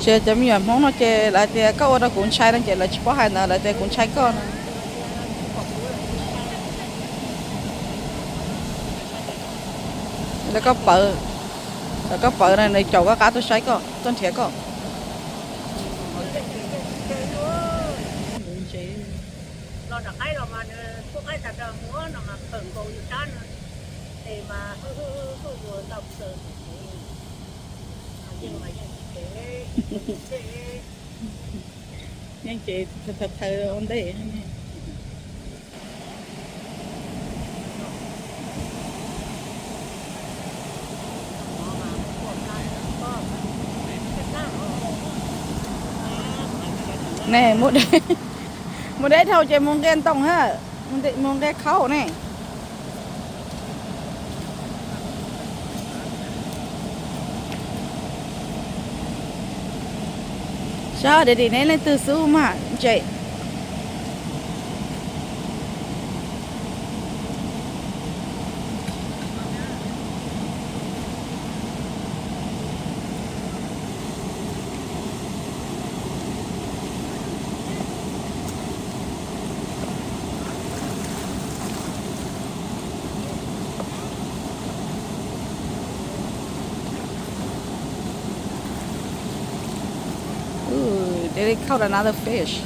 chơi chấm nhiều món nó chơi lại chơi có ở đó cũng sai nó chơi là chỉ có hai nữa lại chơi cũng sai conแล้วก็เปิดในโจก็การตัวใช้ก็ต้นเถียก็เราดักให้เรามาพวกให้แต่เดิมหัวเรามาเปิดโกอยู่ด้านเอมาคือเราเสิร์ฟยังมายังเก๋ยังเจ๋เธออันเด้แน่หมดหมดได้เท่าใจมองแกนต้องฮะมันได้มองได้เข้าแน่ใช่เดี๋ยวนี้ในตื่นสู้มาเจ๊ Ooh, they caught another fish.